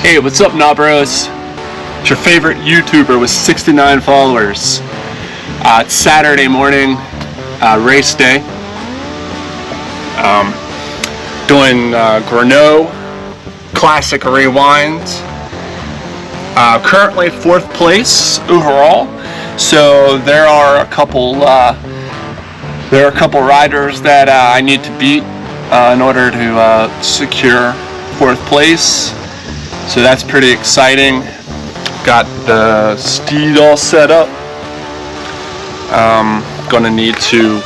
Hey, what's up, Nabros? It's your favorite YouTuber with 69 followers. It's Saturday morning, race day. Doing Granogue Classic Rewind. Currently 4th place overall. So there are a couple riders that I need to beat in order to secure 4th place. So that's pretty exciting. Got the steed all set up. Gonna need to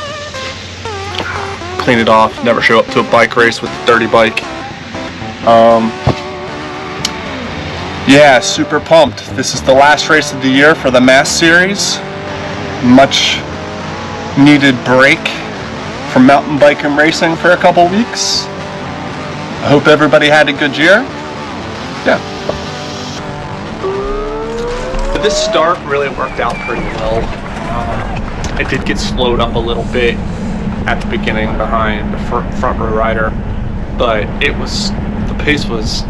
clean it off. Never show up to a bike race with a dirty bike. Yeah, super pumped. This is the last race of the year for the Mass Series. Much needed break from mountain biking racing for a couple weeks. I hope everybody had a good year. Yeah. This start really worked out pretty well. I did get slowed up a little bit at the beginning behind the front row rider, but the pace was,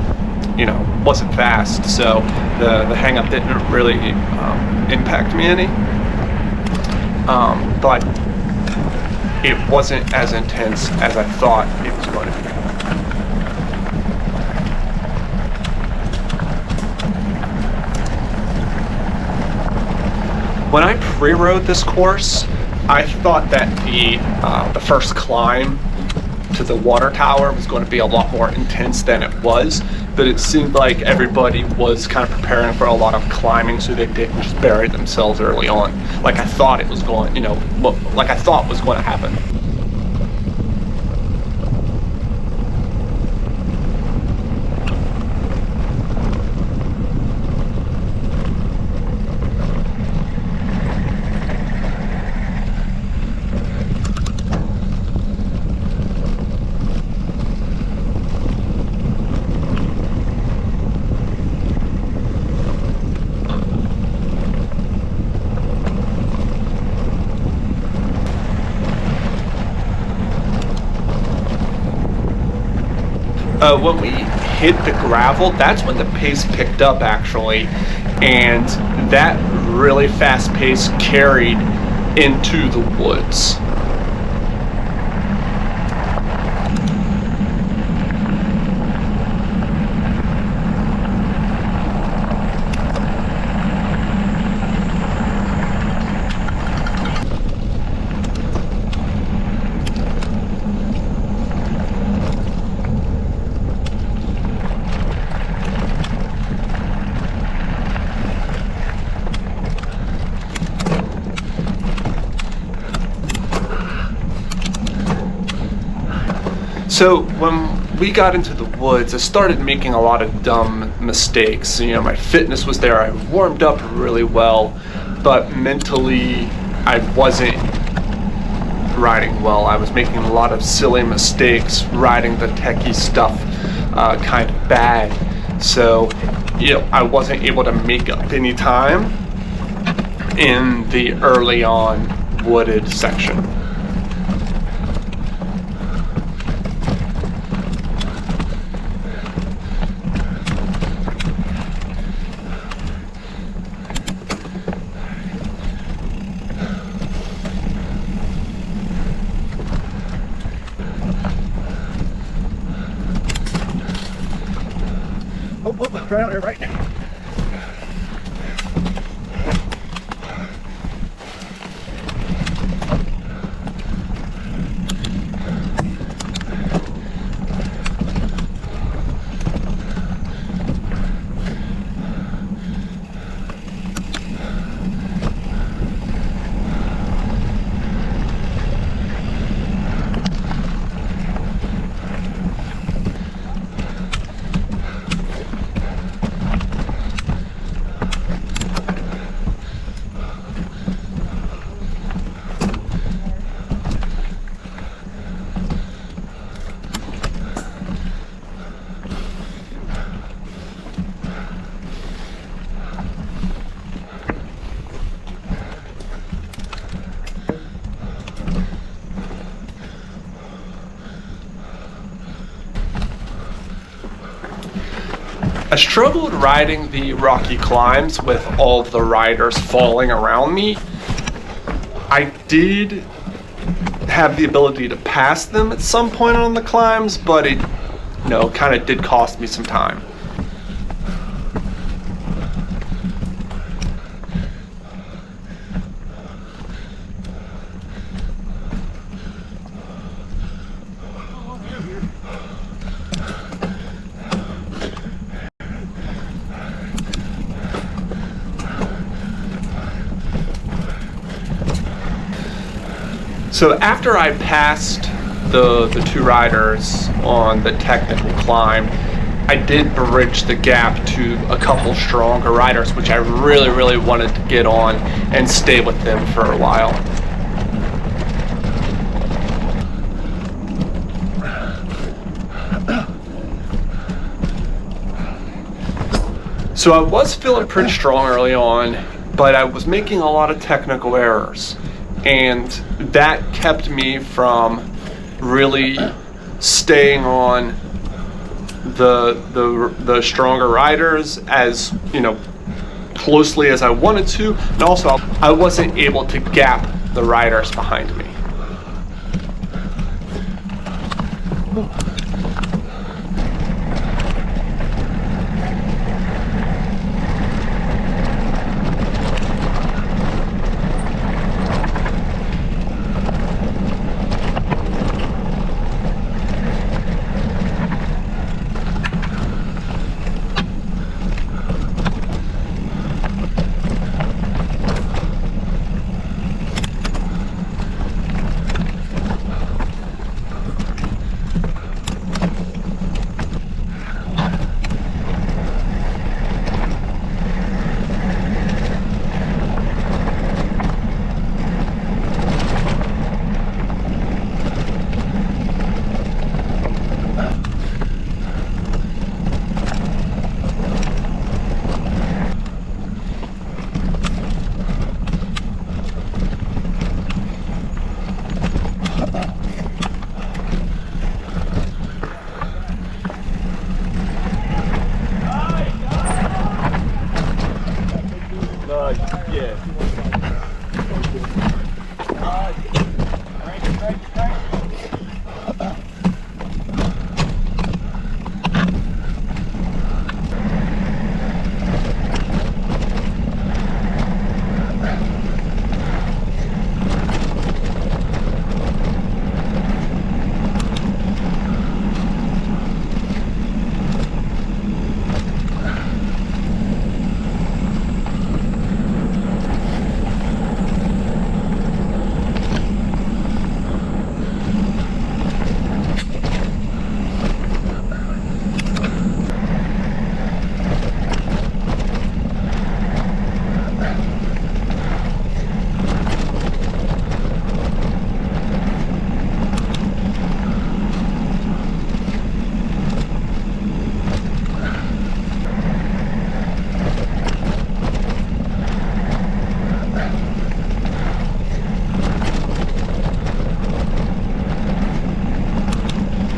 wasn't fast, so the hang-up didn't really impact me any. But it wasn't as intense as I thought it was going to be. When I pre-rode this course, I thought that the first climb to the water tower was going to be a lot more intense than it was, but it seemed like everybody was kind of preparing for a lot of climbing, so they didn't just bury themselves early on, like I thought it was going, like I thought was going to happen. When we hit the gravel, that's when the pace picked up actually, and that really fast pace carried into the woods. So when we got into the woods, I started making a lot of dumb mistakes. My fitness was there, I warmed up really well, but mentally I wasn't riding well. I was making a lot of silly mistakes, riding the techie stuff kind of bad. So, I wasn't able to make up any time in the early on wooded section. Right out here right now. struggled riding the rocky climbs with all of the riders falling around me. I did have the ability to pass them at some point on the climbs, but it, kind of did cost me some time. So after I passed the two riders on the technical climb, I did bridge the gap to a couple stronger riders, which I really wanted to get on and stay with them for a while. So I was feeling pretty strong early on, but I was making a lot of technical errors. And that kept me from really staying on the stronger riders as closely as I wanted to, and also I wasn't able to gap the riders behind me.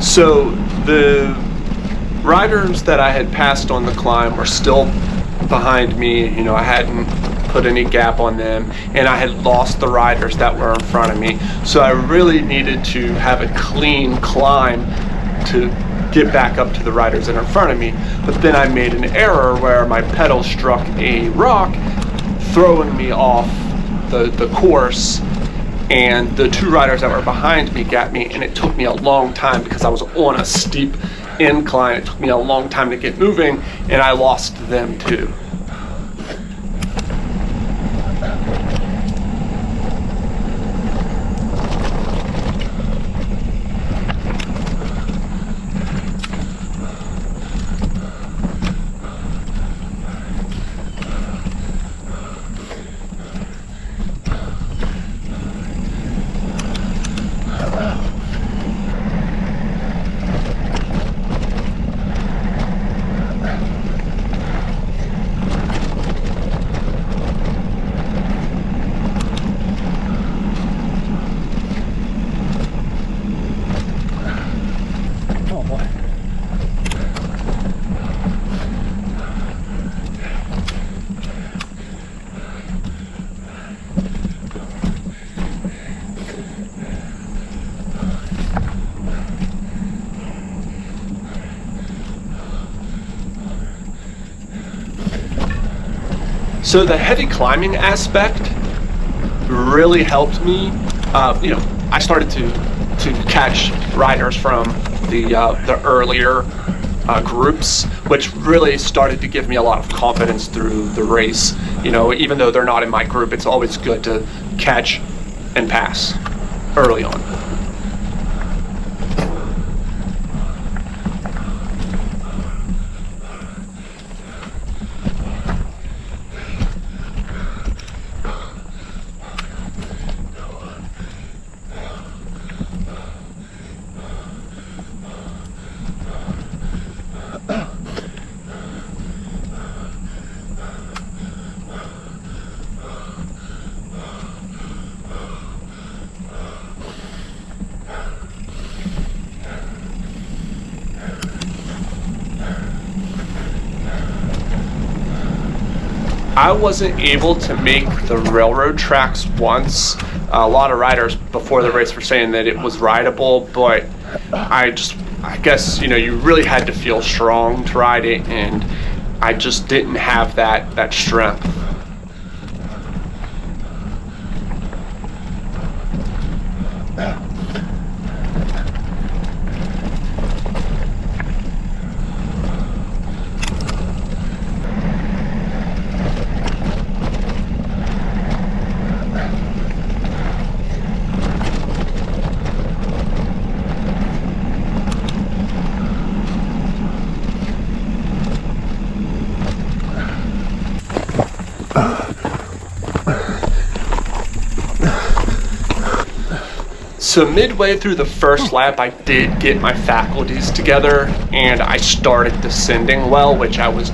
So the riders that I had passed on the climb were still behind me. I hadn't put any gap on them, and I had lost the riders that were in front of me. So I really needed to have a clean climb to get back up to the riders that are in front of me. But then I made an error where my pedal struck a rock, throwing me off the course. And the two riders that were behind me got me, and it took me a long time because I was on a steep incline. It took me a long time to get moving, and I lost them too. So the heavy climbing aspect really helped me. I started to catch riders from the earlier groups, which really started to give me a lot of confidence through the race. Even though they're not in my group, it's always good to catch and pass early on. I wasn't able to make the railroad tracks once. A lot of riders before the race were saying that it was rideable, but I guess, you really had to feel strong to ride it, and I just didn't have that strength. So midway through the first lap, I did get my faculties together and I started descending well, which I was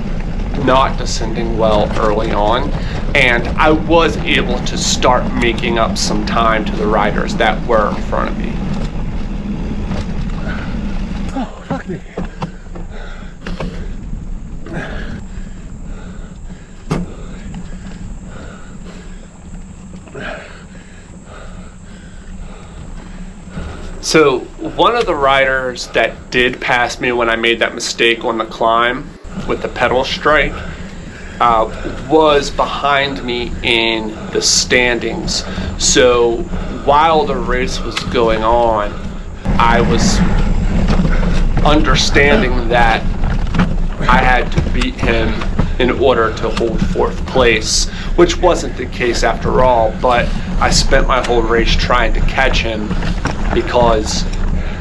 not descending well early on. And I was able to start making up some time to the riders that were in front of me. Oh, fuck me. So one of the riders that did pass me when I made that mistake on the climb with the pedal strike was behind me in the standings. So while the race was going on, I was understanding that I had to beat him in order to hold fourth place, which wasn't the case after all, but I spent my whole race trying to catch him because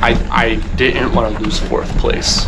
I didn't want to lose fourth place.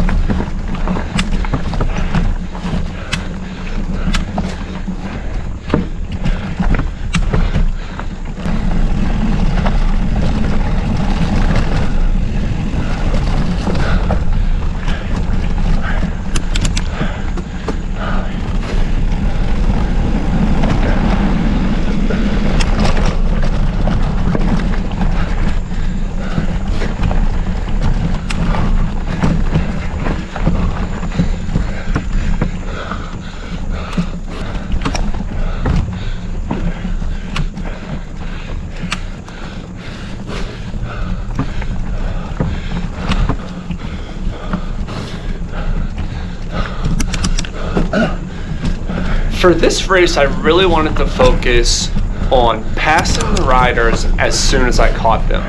For this race, I really wanted to focus on passing the riders as soon as I caught them,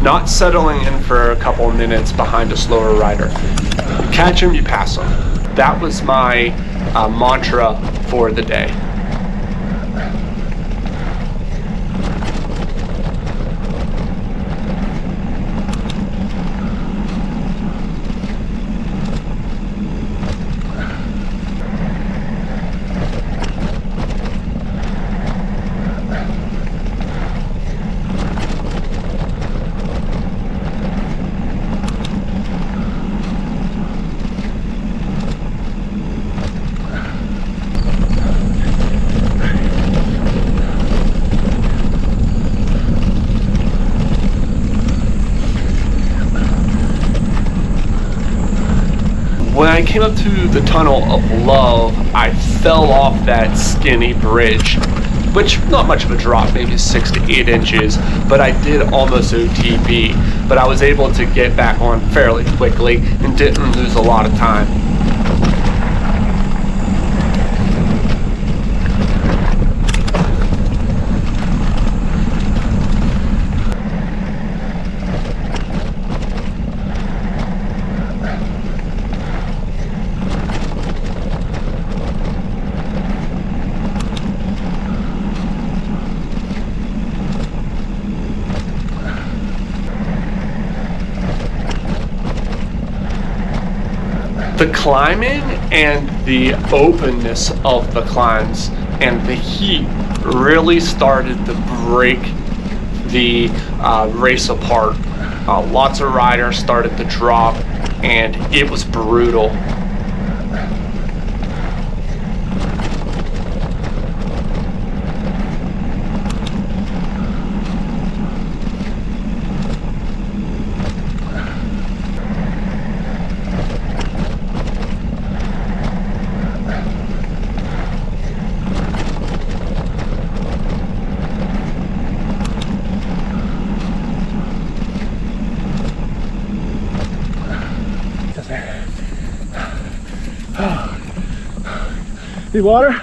not settling in for a couple of minutes behind a slower rider. You catch them, you pass them. That was my mantra for the day. When I came up to the Tunnel of Love, I fell off that skinny bridge, which not much of a drop, maybe 6 to 8 inches, but I did almost OTB, but I was able to get back on fairly quickly and didn't lose a lot of time. The climbing and the openness of the climbs and the heat really started to break the race apart. Lots of riders started to drop, and it was brutal. Need water?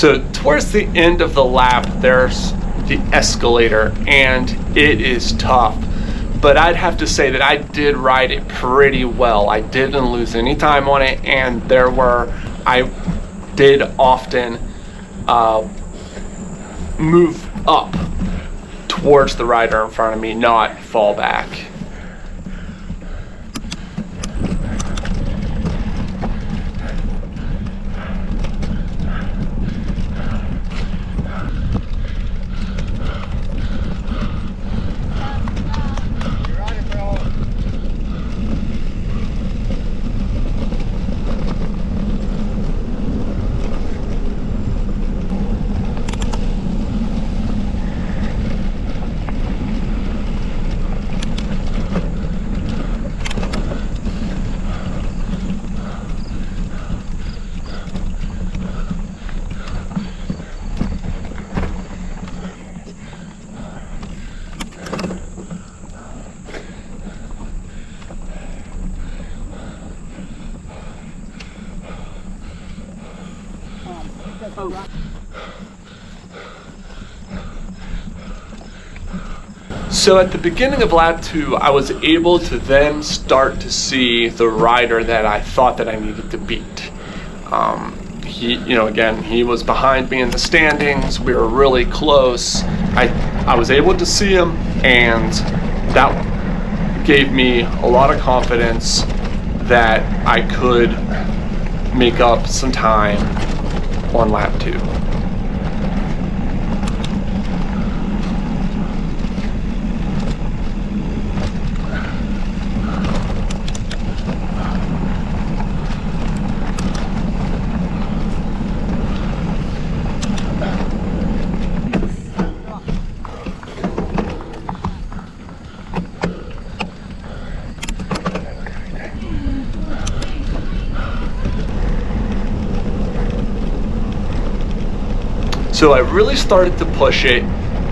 So towards the end of the lap, there's the escalator, and it is tough. But I'd have to say that I did ride it pretty well. I didn't lose any time on it, and I did often move up towards the rider in front of me, not fall back. So at the beginning of lap 2, I was able to then start to see the rider that I thought that I needed to beat. He was behind me in the standings. We were really close. I was able to see him, and that gave me a lot of confidence that I could make up some time on lap 2. So I really started to push it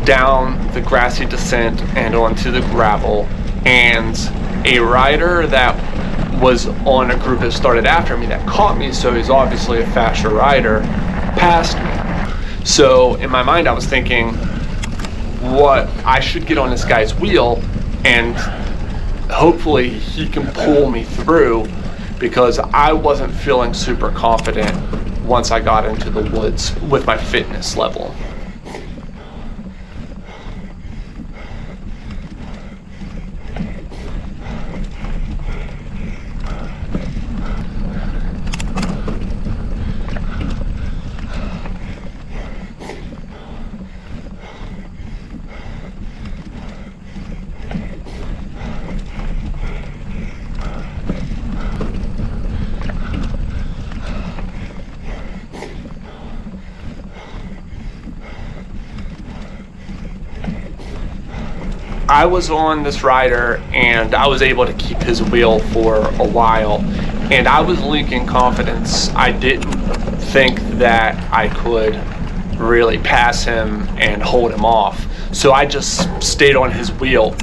down the grassy descent and onto the gravel, and a rider that was on a group that started after me that caught me, so he's obviously a faster rider, passed me. So in my mind I was thinking, I should get on this guy's wheel and hopefully he can pull me through, because I wasn't feeling super confident once I got into the woods with my fitness level. I was on this rider and I was able to keep his wheel for a while, and I was leaking confidence. I didn't think that I could really pass him and hold him off, so I just stayed on his wheel.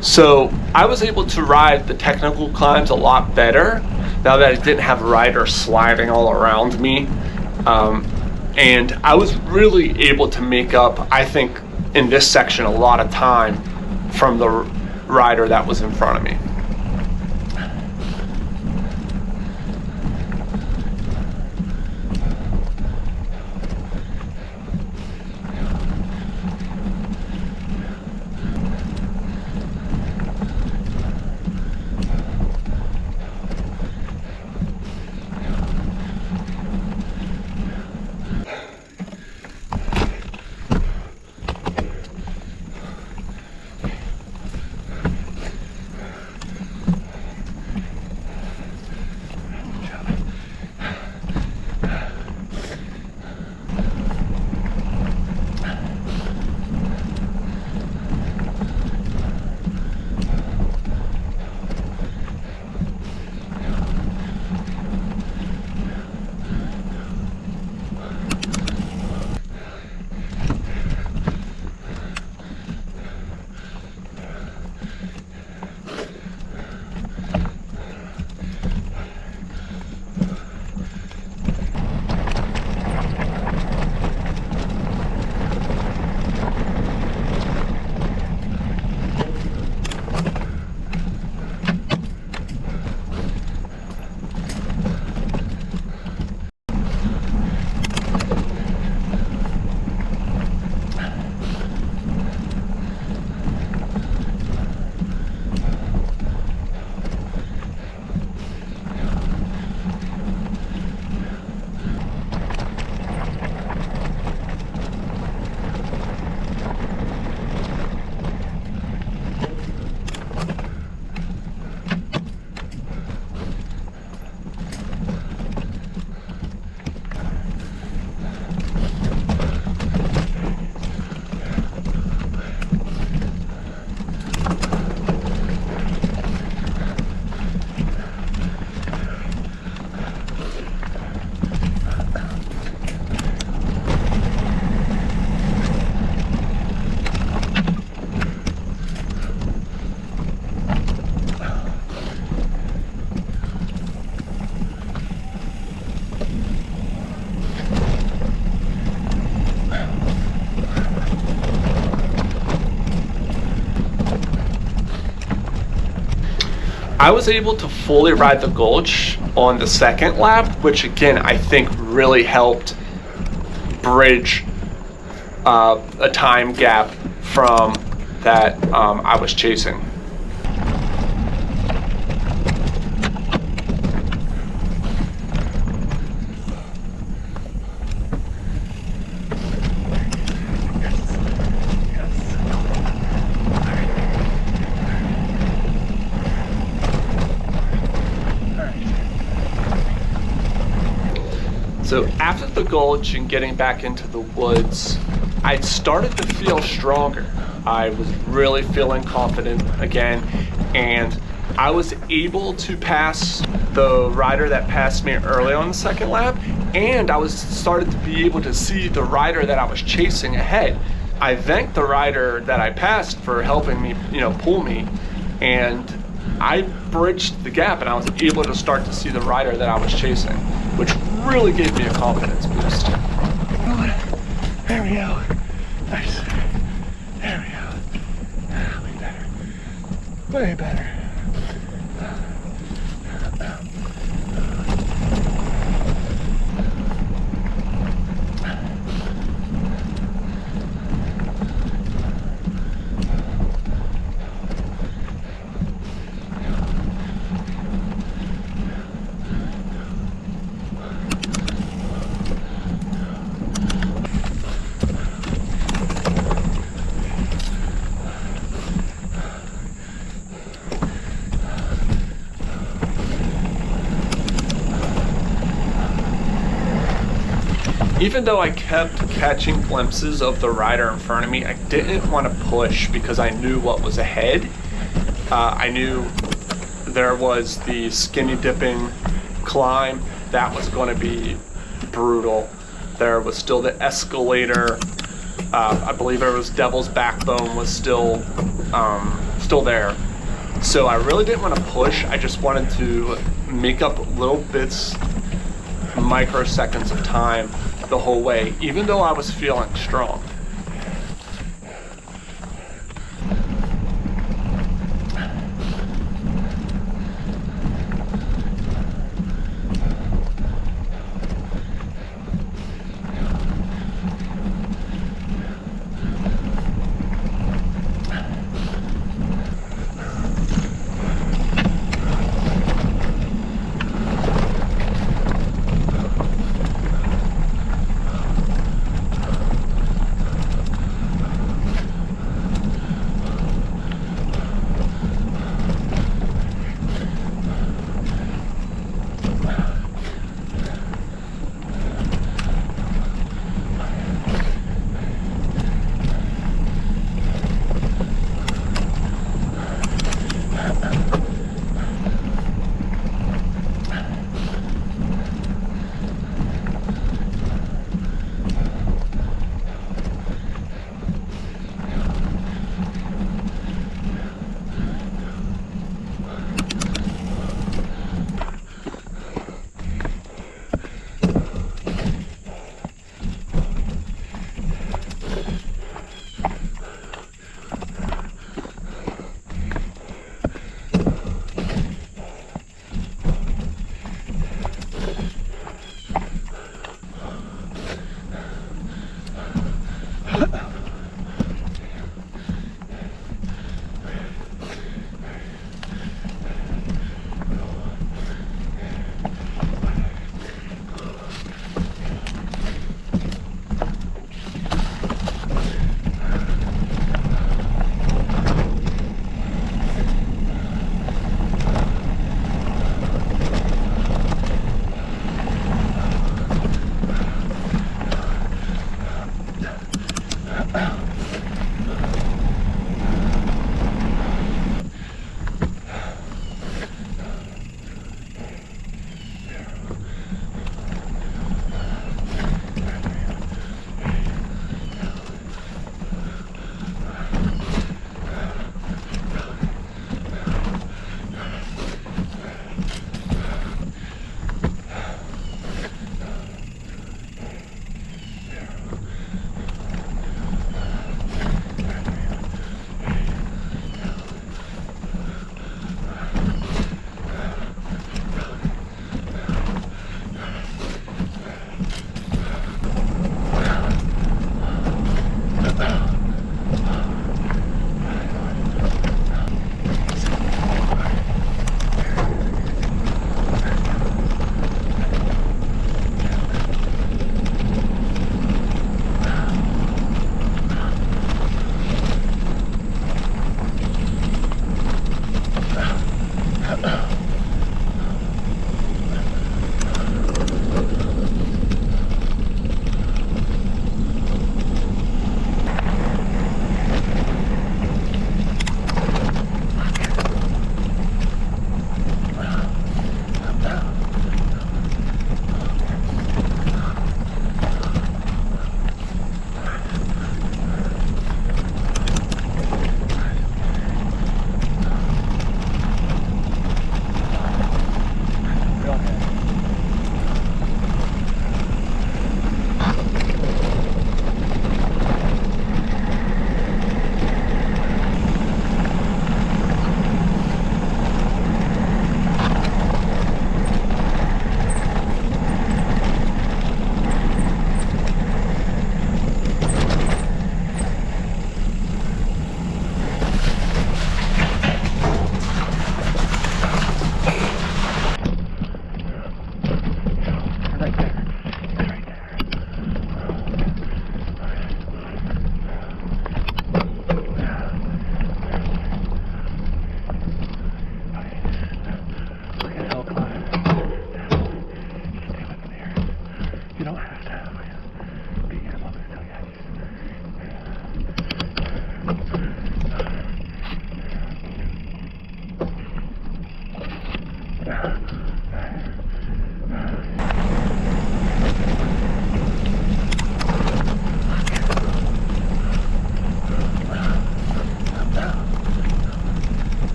So I was able to ride the technical climbs a lot better now that I didn't have a rider sliding all around me. And I was really able to make up, I think, in this section a lot of time from the rider that was in front of me. I was able to fully ride the gulch on the second lap, which again I think really helped bridge a time gap from that I was chasing. So after the gulch and getting back into the woods, I started to feel stronger. I was really feeling confident again, and I was able to pass the rider that passed me early on the second lap, and I was started to be able to see the rider that I was chasing ahead. I thanked the rider that I passed for helping me, pull me, and I bridged the gap and I was able to start to see the rider that I was chasing, which really gave me a confidence boost. There we go. Nice. There we go. Way better. Way better. Even though I kept catching glimpses of the rider in front of me, I didn't want to push because I knew what was ahead. I knew there was the skinny dipping climb. That was going to be brutal. There was still the escalator. I believe it was Devil's Backbone was still there. So I really didn't want to push. I just wanted to make up little bits, microseconds of time the whole way, even though I was feeling strong.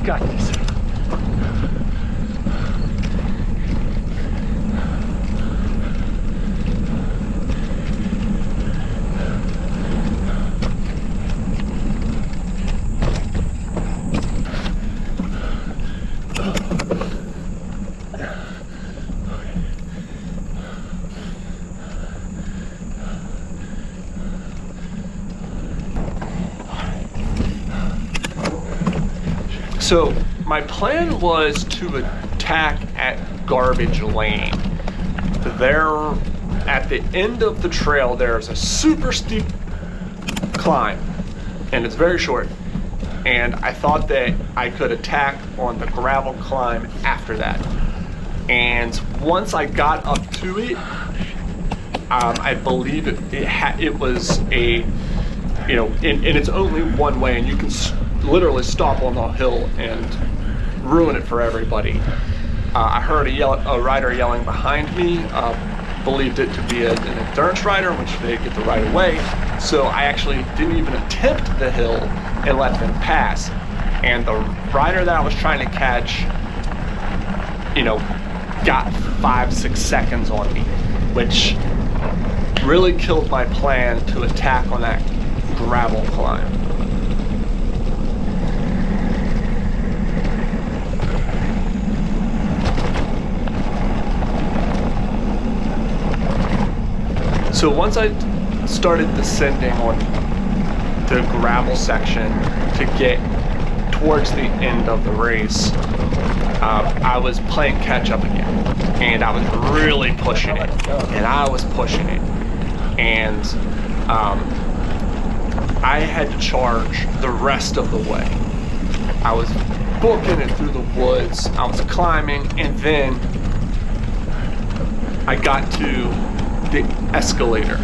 Got this. So my plan was to attack at Garbage Lane. There, at the end of the trail, there's a super steep climb, and it's very short. And I thought that I could attack on the gravel climb after that. And once I got up to it, I believe it was a, you know, and it's only one way, and you can literally stop on the hill and ruin it for everybody. I heard a rider yelling behind me, believed it to be an endurance rider, which they get the right of way. So I actually didn't even attempt the hill and let them pass. And the rider that I was trying to catch, you know, got 5-6 seconds on me, which really killed my plan to attack on that gravel climb. So once I started descending on the gravel section to get towards the end of the race, I was playing catch up again, and I was really pushing it, and I was pushing it, and I had to charge the rest of the way. I was booking it through the woods, I was climbing, and then I got to the escalator.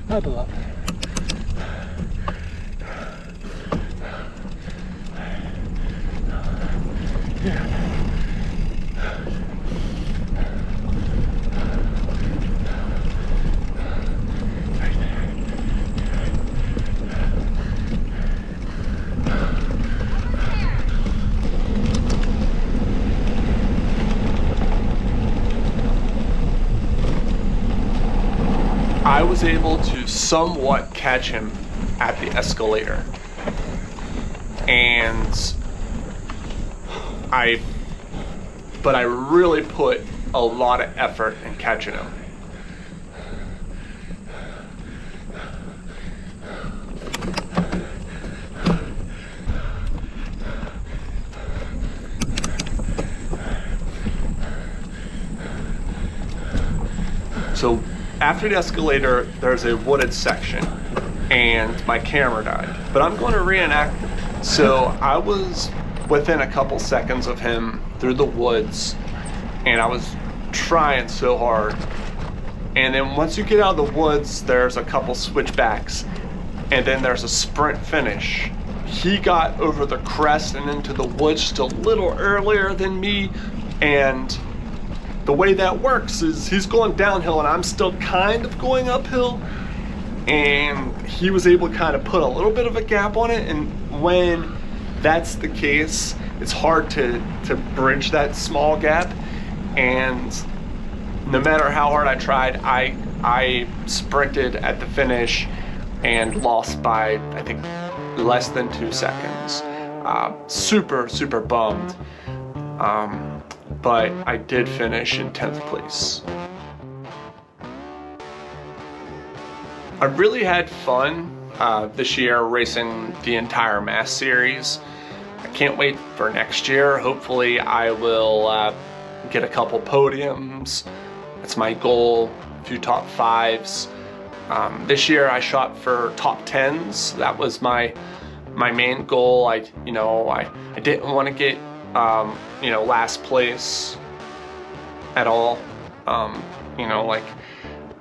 Huddle up. I was able to somewhat catch him at the escalator, and I really put a lot of effort in catching him. So after the escalator, there's a wooded section, and my camera died. But I'm going to reenact it. So I was within a couple seconds of him through the woods, and I was trying so hard. And then once you get out of the woods, there's a couple switchbacks, and then there's a sprint finish. He got over the crest and into the woods just a little earlier than me, and the way that works is he's going downhill and I'm still kind of going uphill, and he was able to kind of put a little bit of a gap on it. And when that's the case, it's hard to bridge that small gap, and no matter how hard I tried, I sprinted at the finish and lost by, I think, less than 2 seconds. Super bummed. But I did finish in 10th place. I really had fun this year racing the entire Mass Series. I can't wait for next year. Hopefully I will get a couple podiums. That's my goal, a few top 5s. This year I shot for top 10s. That was my main goal. I didn't want to get last place at all.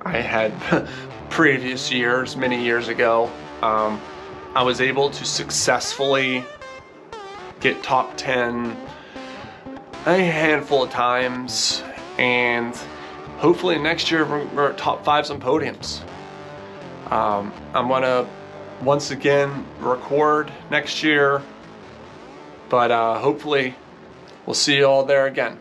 I had previous years, many years ago. I was able to successfully get top 10 a handful of times, and hopefully next year we're top 5 on podiums. I'm gonna once again record next year, but hopefully we'll see you all there again.